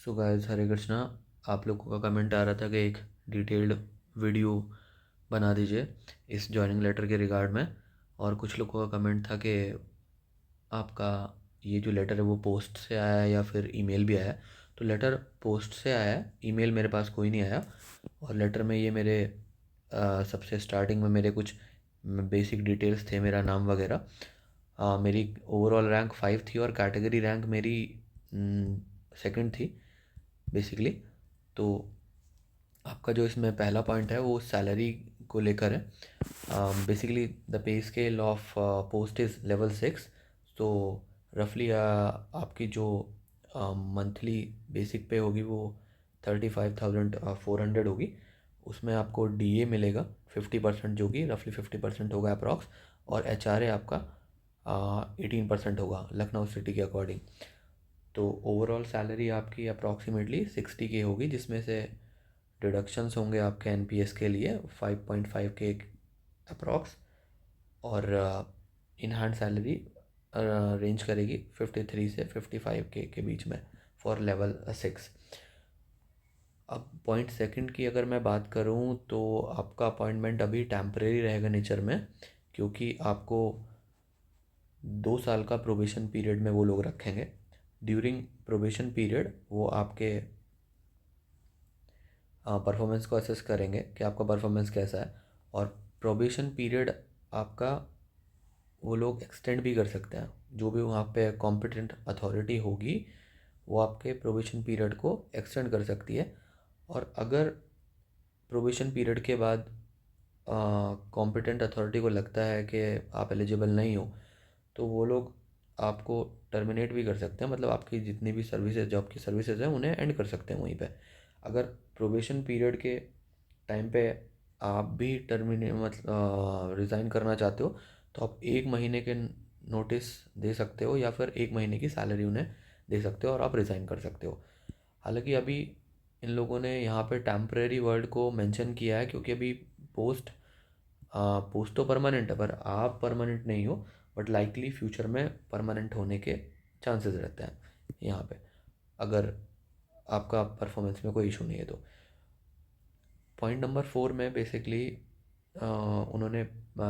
So guys, हरे कृष्णा। आप लोगों का कमेंट आ रहा था कि एक डिटेल्ड वीडियो बना दीजिए इस जॉइनिंग लेटर के रिगार्ड में। और कुछ लोगों का कमेंट था कि आपका ये जो लेटर है वो पोस्ट से आया है या फिर ईमेल भी आया है। तो लेटर पोस्ट से आया है, ईमेल मेरे पास कोई नहीं आया। और लेटर में ये मेरे सबसे स्टार्टिंग में मेरे कुछ बेसिक डिटेल्स थे, मेरा नाम वगैरह। मेरी ओवरऑल रैंक 5 थी और कैटेगरी रैंक मेरी सेकंड थी बेसिकली। तो आपका जो इसमें पहला पॉइंट है वो सैलरी को लेकर है। Basically the pay scale of post is level 6। तो रफली आपकी जो मंथली बेसिक पे होगी वो 35,400 होगी। उसमें आपको डीए मिलेगा 50%, जो कि रफली 50% होगा अप्रॉक्स। और एचआरए आपका 18% होगा लखनऊ सिटी के अकॉर्डिंग। तो ओवरऑल सैलरी आपकी अप्रॉक्सीमेटली 60K होगी, जिसमें से डिडक्शंस होंगे आपके एनपीएस के लिए 5.5K अप्रॉक्स। और इन हैंड सैलरी रेंज करेगी 53 से 55K के बीच में फॉर लेवल 6। अब पॉइंट सेकंड की अगर मैं बात करूं तो आपका अपॉइंटमेंट अभी टेम्परेरी रहेगा नेचर में, क्योंकि आपको 2 साल का प्रोबेशन पीरियड में वो लोग रखेंगे। ड्यूरिंग प्रोबेशन पीरियड वो आपके परफॉर्मेंस को असेस करेंगे कि आपका परफॉर्मेंस कैसा है। और प्रोबेशन पीरियड आपका वो लोग एक्सटेंड भी कर सकते हैं। जो भी वहाँ पे कॉम्पिटेंट अथॉरिटी होगी वो आपके प्रोबेशन पीरियड को एक्सटेंड कर सकती है। और अगर प्रोबेशन पीरियड के बाद कॉम्पिटेंट अथॉरिटी को लगता है कि आप एलिजिबल नहीं हो, तो वो लोग आपको टर्मिनेट भी कर सकते हैं। मतलब आपकी जितनी भी सर्विसेज, जॉब की सर्विसेज हैं, उन्हें एंड कर सकते हैं वहीं पे। अगर प्रोबेशन पीरियड के टाइम पे आप भी टर्मिने मतलब रिज़ाइन करना चाहते हो, तो आप 1 महीने के नोटिस दे सकते हो या फिर 1 महीने की सैलरी उन्हें दे सकते हो और आप रिज़ाइन कर सकते हो। हालांकि अभी इन लोगों ने यहाँ पे टेम्परेरी वर्ड को मेंशन किया है, क्योंकि अभी पोस्ट पोस्ट तो परमानेंट है, पर आप परमानेंट नहीं हो। बट लाइकली फ्यूचर में परमानेंट होने के चांसेस रहते हैं यहाँ पे, अगर आपका परफॉर्मेंस में कोई इशू नहीं है तो। पॉइंट नंबर 4 में बेसिकली उन्होंने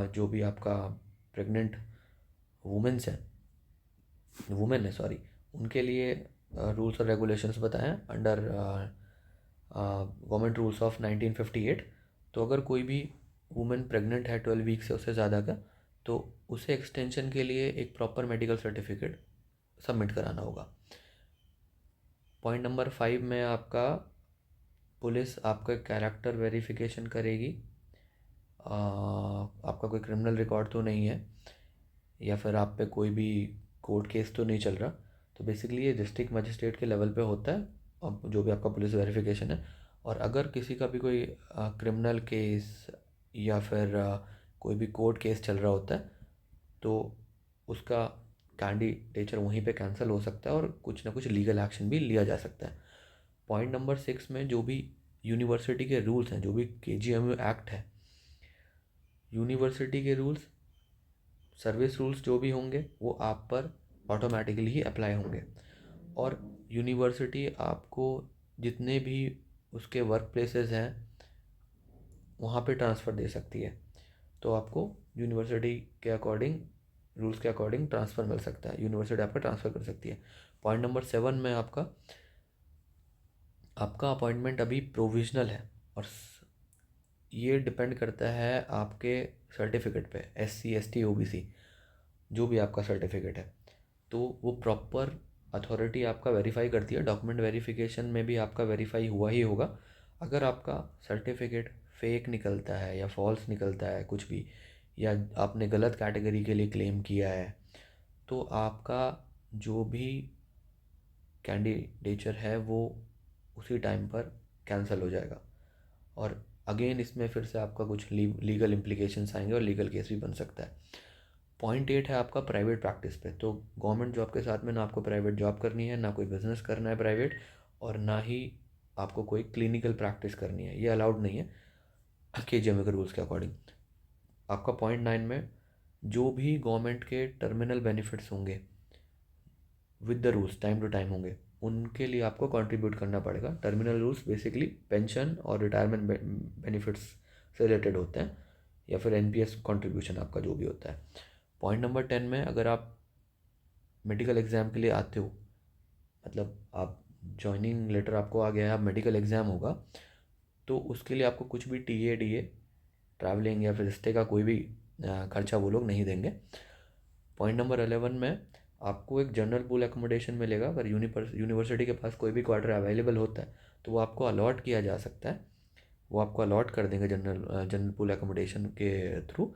जो भी आपका प्रेग्नेंट वुमेन्स हैं वुमेन है सॉरी, उनके लिए रूल्स और रेगुलेशंस बताएं अंडर गवर्नमेंट रूल्स ऑफ 1958। तो अगर कोई भी वुमेन प्रेग्नेंट है 12 वीक से उससे ज़्यादा का, तो उसे एक्सटेंशन के लिए एक प्रॉपर मेडिकल सर्टिफिकेट सबमिट कराना होगा। पॉइंट नंबर 5 में आपका पुलिस आपका कैरेक्टर वेरिफिकेशन करेगी। आपका कोई क्रिमिनल रिकॉर्ड तो नहीं है या फिर आप पे कोई भी कोर्ट केस तो नहीं चल रहा। तो बेसिकली ये डिस्ट्रिक्ट मजिस्ट्रेट के लेवल पे होता है, अब जो भी आपका पुलिस वेरिफिकेशन है। और अगर किसी का भी कोई क्रिमिनल केस या फिर कोई भी कोर्ट केस चल रहा होता है, तो उसका कैंडिडेचर वहीं पे कैंसिल हो सकता है और कुछ ना कुछ लीगल एक्शन भी लिया जा सकता है। पॉइंट नंबर 6 में जो भी यूनिवर्सिटी के रूल्स हैं, जो भी केजीएमयू एक्ट है, यूनिवर्सिटी के रूल्स, सर्विस रूल्स जो भी होंगे वो आप पर ऑटोमेटिकली ही अप्लाई होंगे। और यूनिवर्सिटी आपको जितने भी उसके वर्क प्लेसेस हैं वहाँ पे ट्रांसफ़र दे सकती है। तो आपको यूनिवर्सिटी के अकॉर्डिंग, रूल्स के अकॉर्डिंग ट्रांसफ़र मिल सकता है, यूनिवर्सिटी आपका ट्रांसफ़र कर सकती है। पॉइंट नंबर 7 में आपका आपका अपॉइंटमेंट अभी प्रोविजनल है, और ये डिपेंड करता है आपके सर्टिफिकेट पे, SC ST OBC जो भी आपका सर्टिफिकेट है। तो वो प्रॉपर अथॉरिटी आपका वेरीफाई करती है। डॉक्यूमेंट वेरिफिकेशन में भी आपका वेरीफाई हुआ ही होगा। अगर आपका सर्टिफिकेट फेक निकलता है या फॉल्स निकलता है कुछ भी, या आपने गलत कैटेगरी के लिए क्लेम किया है, तो आपका जो भी कैंडिडेचर है वो उसी टाइम पर कैंसिल हो जाएगा। और अगेन इसमें फिर से आपका कुछ लीगल इम्प्लीकेशंस आएंगे और लीगल केस भी बन सकता है। पॉइंट 8 है आपका प्राइवेट प्रैक्टिस पे। तो गवर्नमेंट जॉब के साथ में ना आपको प्राइवेट जॉब करनी है, ना कोई बिजनेस करना है प्राइवेट, और ना ही आपको कोई क्लिनिकल प्रैक्टिस करनी है, ये अलाउड नहीं है केजीएमए के रूल्स के अकॉर्डिंग। आपका पॉइंट 9 में जो भी गवर्नमेंट के टर्मिनल बेनिफिट्स होंगे with the rules time to time होंगे, उनके लिए आपको कंट्रीब्यूट करना पड़ेगा। टर्मिनल रूल्स बेसिकली पेंशन और रिटायरमेंट बेनिफिट्स से रिलेटेड होते हैं, या फिर एनपीएस कंट्रीब्यूशन आपका जो भी होता है। पॉइंट नंबर 10 में अगर आप मेडिकल एग्ज़ाम के लिए आते हो, मतलब आप जॉइनिंग लेटर आपको आ गया है, आप मेडिकल एग्ज़ाम होगा, तो उसके लिए आपको कुछ भी टीए डीए ट्रैवलिंग या फिर स्टे का कोई भी खर्चा वो लोग नहीं देंगे। पॉइंट नंबर 11 में आपको एक जनरल पूल एकोमोडेशन मिलेगा। अगर यूनिवर्सिटी के पास कोई भी क्वार्टर अवेलेबल होता है तो वो आपको अलॉट किया जा सकता है, वो आपको अलॉट कर देंगे जनरल पूल एकोमोडेशन के थ्रू।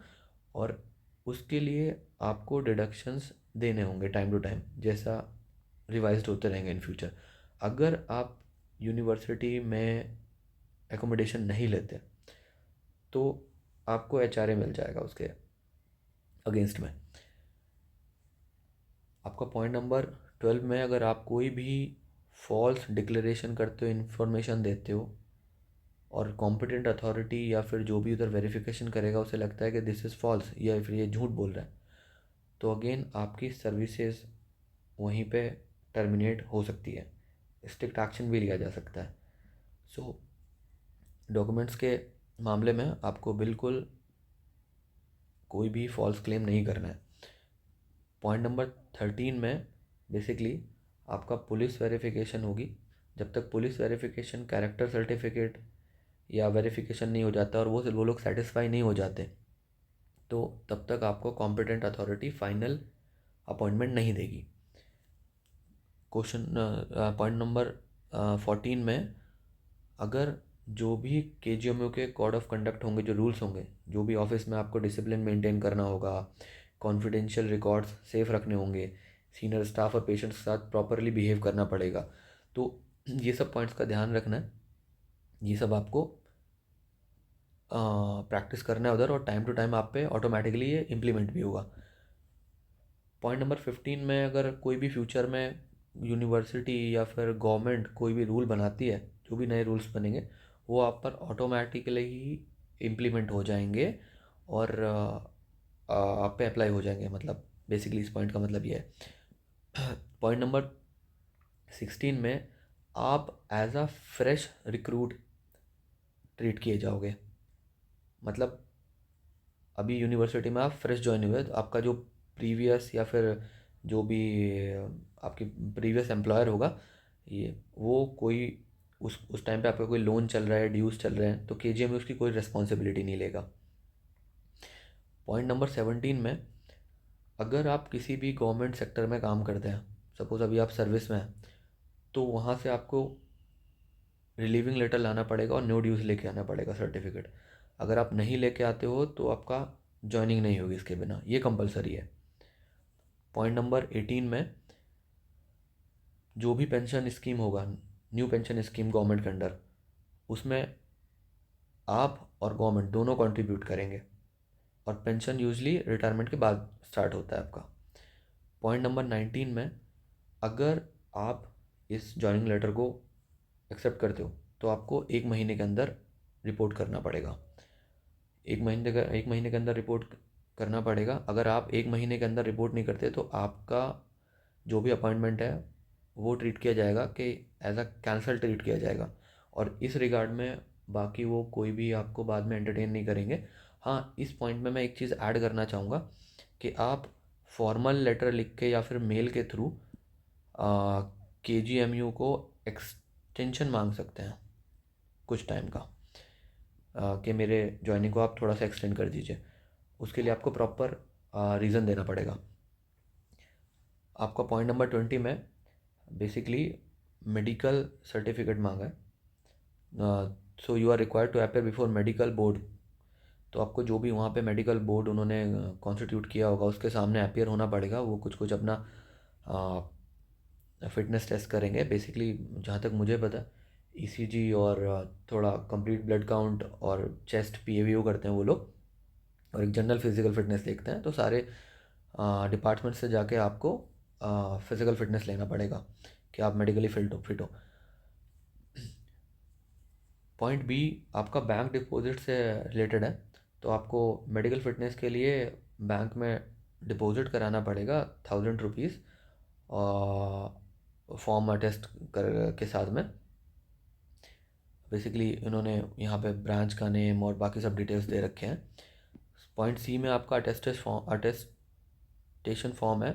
और उसके लिए आपको डिडक्शंस देने होंगे टाइम टू टाइम, जैसा रिवाइज्ड होते रहेंगे इन फ्यूचर। अगर आप यूनिवर्सिटी में एकोमोडेशन नहीं लेते तो आपको एचआरए मिल जाएगा उसके अगेंस्ट में। आपका पॉइंट नंबर 12 में अगर आप कोई भी फॉल्स डिक्लेरेशन करते हो, इन्फॉर्मेशन देते हो, और कॉम्पिटेंट अथॉरिटी या फिर जो भी उधर वेरिफिकेशन करेगा उसे लगता है कि दिस इज़ फॉल्स या फिर ये झूठ बोल रहा है, तो अगेन आपकी सर्विसेज वहीं पे टर्मिनेट हो सकती है, स्ट्रिक्ट एक्शन भी लिया जा सकता है। सो डॉक्यूमेंट्स के मामले में आपको बिल्कुल कोई भी फॉल्स क्लेम नहीं करना है। पॉइंट नंबर 13 में बेसिकली आपका पुलिस वेरिफिकेशन होगी। जब तक पुलिस वेरिफिकेशन, कैरेक्टर सर्टिफिकेट या वेरिफिकेशन नहीं हो जाता और वो लोग सेटिस्फाई नहीं हो जाते, तो तब तक आपको कॉम्पिटेंट अथॉरिटी फाइनल अपॉइंटमेंट नहीं देगी। क्वेश्चन पॉइंट नंबर 14 में अगर जो भी केजीएमयू के कोड ऑफ कंडक्ट होंगे, जो रूल्स होंगे, जो भी ऑफिस में आपको डिसिप्लिन मेंटेन करना होगा, कॉन्फिडेंशियल रिकॉर्ड्स सेफ रखने होंगे, सीनियर स्टाफ और पेशेंट्स के साथ प्रॉपरली बिहेव करना पड़ेगा, तो ये सब पॉइंट्स का ध्यान रखना है। ये सब आपको प्रैक्टिस करना है उधर, और टाइम टू टाइम आप पे ऑटोमेटिकली ये इम्प्लीमेंट भी होगा। पॉइंट नंबर 15 में अगर कोई भी फ्यूचर में यूनिवर्सिटी या फिर गवर्नमेंट कोई भी रूल बनाती है, जो भी नए रूल्स बनेंगे वो आप पर ऑटोमेटिकली ही इम्प्लीमेंट हो जाएंगे और आप पे अप्लाई हो जाएंगे। मतलब बेसिकली इस पॉइंट का मतलब ये है। पॉइंट नंबर 16 में आप as a fresh recruit treat किए जाओगे। मतलब अभी यूनिवर्सिटी में आप फ्रेश ज्वाइन हुए, तो आपका जो प्रीवियस या फिर जो भी आपकी प्रीवियस एम्प्लॉयर होगा, ये वो कोई उस टाइम पे आपका कोई लोन चल रहा है, ड्यूज़ चल रहे हैं, तो केजीएम में उसकी कोई रिस्पॉन्सिबिलिटी नहीं लेगा। पॉइंट नंबर 17 में अगर आप किसी भी गवर्नमेंट सेक्टर में काम करते हैं, सपोज़ अभी आप सर्विस में हैं, तो वहाँ से आपको रिलीविंग लेटर लाना पड़ेगा और नो ड्यूज़ लेके आना पड़ेगा सर्टिफिकेट। अगर आप नहीं लेके आते हो तो आपका ज्वाइनिंग नहीं होगी इसके बिना, ये कंपलसरी है। पॉइंट नंबर 18 में जो भी पेंशन स्कीम होगा, न्यू पेंशन स्कीम गवर्नमेंट के अंडर, उसमें आप और गवर्नमेंट दोनों कंट्रीब्यूट करेंगे, और पेंशन यूजली रिटायरमेंट के बाद स्टार्ट होता है आपका। पॉइंट नंबर 19 में अगर आप इस जॉइनिंग लेटर को एक्सेप्ट करते हो तो आपको 1 महीने के अंदर रिपोर्ट करना पड़ेगा। 1 महीने के अंदर रिपोर्ट करना पड़ेगा। अगर आप 1 महीने के अंदर रिपोर्ट नहीं करते तो आपका जो भी अपॉइंटमेंट है वो ट्रीट किया जाएगा कि एज अ कैंसल ट्रीट किया जाएगा, और इस रिगार्ड में बाकी वो कोई भी आपको बाद में एंटरटेन नहीं करेंगे। हाँ, इस पॉइंट में मैं एक चीज़ ऐड करना चाहूँगा कि आप फॉर्मल लेटर लिख के या फिर मेल के थ्रू केजीएमयू को एक्सटेंशन मांग सकते हैं कुछ टाइम का, कि मेरे ज्वाइनिंग को आप थोड़ा सा एक्सटेंड कर दीजिए। उसके लिए आपको प्रॉपर रीज़न देना पड़ेगा। आपका पॉइंट नंबर 20 में बेसिकली मेडिकल सर्टिफिकेट मांगा है। So you are required to appear before medical board. तो आपको जो भी वहाँ पे मेडिकल बोर्ड उन्होंने कॉन्स्टिट्यूट किया होगा उसके सामने अपेयर होना पड़ेगा। वो कुछ कुछ अपना फिटनेस टेस्ट करेंगे। बेसिकली जहाँ तक मुझे पता, ईसीजी और थोड़ा कंप्लीट ब्लड काउंट और चेस्ट पीएवीओ करते हैं वो लोग, और एक जनरल फिजिकल फिटनेस देखते हैं। तो सारे डिपार्टमेंट से जाके आपको फिजिकल फिटनेस लेना पड़ेगा कि आप मेडिकली फिट हो। पॉइंट बी आपका बैंक डिपॉजिट से रिलेटेड है। तो आपको मेडिकल फिटनेस के लिए बैंक में डिपॉजिट कराना पड़ेगा 1000 रुपीज़, फॉर्म अटेस्ट कर के साथ में बेसिकली इन्होंने यहाँ पे ब्रांच का नेम और बाकी सब डिटेल्स दे रखे हैं। पॉइंट सी में आपका अटेस्टेशन फॉर्म है,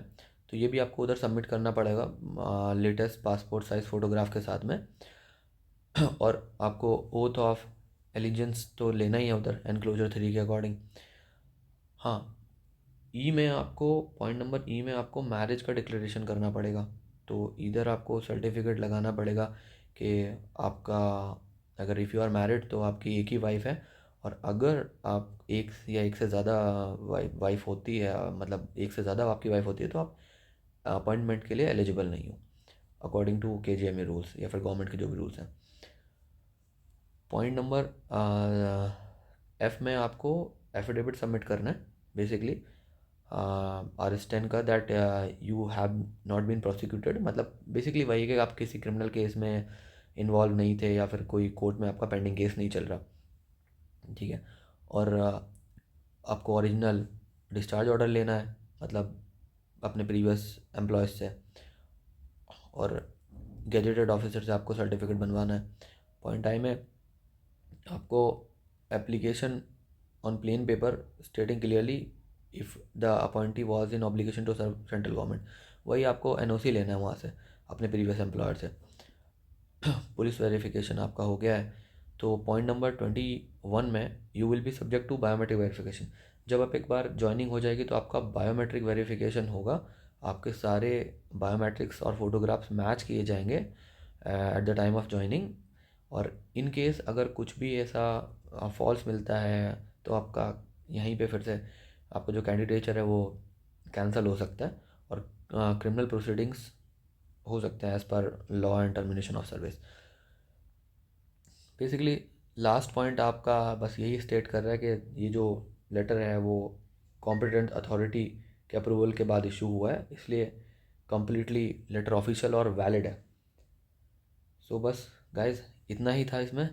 तो ये भी आपको उधर सबमिट करना पड़ेगा लेटेस्ट पासपोर्ट साइज़ फ़ोटोग्राफ के साथ में। और आपको ओथ ऑफ एलिजेंस तो लेना ही है उधर एनक्लोजर 3 के अकॉर्डिंग। हाँ, ई में आपको पॉइंट नंबर ई में आपको मैरिज का डिक्लेरेशन करना पड़ेगा। तो इधर आपको सर्टिफिकेट लगाना पड़ेगा कि आपका, अगर इफ़ यू आर मैरिड तो आपकी एक ही वाइफ है, और अगर आप एक या एक से ज़्यादा वाइफ होती है, मतलब एक से ज़्यादा आपकी वाइफ होती है, तो आप अपॉइंटमेंट के लिए एलिजिबल नहीं हो अकॉर्डिंग टू KGMA रूल्स या फिर गवर्नमेंट के जो भी रूल्स हैं। पॉइंट नंबर एफ में आपको एफिडेविट सबमिट करना है बेसिकली आर10 का, that you have not been prosecuted, मतलब बेसिकली वही कि आप किसी क्रिमिनल केस में इन्वॉल्व नहीं थे या फिर कोई कोर्ट में आपका पेंडिंग केस नहीं चल रहा, ठीक है। और आपको ओरिजिनल डिस्चार्ज ऑर्डर लेना है, मतलब अपने प्रीवियस एम्प्लॉयज़ से, और गेजेटेड ऑफिसर से आपको सर्टिफिकेट बनवाना है। पॉइंट आई में आपको application on plain paper stating clearly if the appointee was in obligation to serve central government, वही आपको NOC लेना है वहाँ से अपने प्रीवियस एम्प्लॉयर से। पुलिस वेरिफिकेशन आपका हो गया है। तो पॉइंट नंबर 21 में you will be subject to biometric verification. जब आप एक बार ज्वाइनिंग हो जाएगी तो आपका बायोमेट्रिक वेरिफिकेशन होगा, आपके सारे बायोमेट्रिक्स और फोटोग्राफ्स मैच किए जाएंगे at the time of joining. और इन केस अगर कुछ भी ऐसा फॉल्स मिलता है तो आपका यहीं पे फिर से आपका जो कैंडिडेचर है वो कैंसिल हो सकता है, और क्रिमिनल प्रोसीडिंग्स हो सकते हैं as per law and termination of service. Basically last point आपका बस यही स्टेट कर रहा है कि ये जो लेटर है वो कॉम्पिटेंट अथॉरिटी के अप्रूवल के बाद इशू हुआ है, इसलिए कम्प्लीटली लेटर ऑफिशियल और वैलिड है। सो बस गाइज इतना ही था इसमें।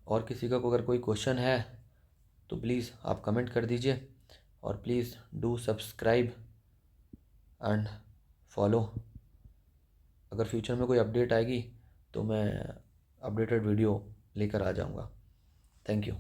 और किसी का अगर कोई क्वेश्चन है तो प्लीज़ आप कमेंट कर दीजिए, और please do subscribe and follow. अगर फ्यूचर में कोई अपडेट आएगी तो मैं अपडेटेड वीडियो लेकर आ जाऊँगा। Thank you.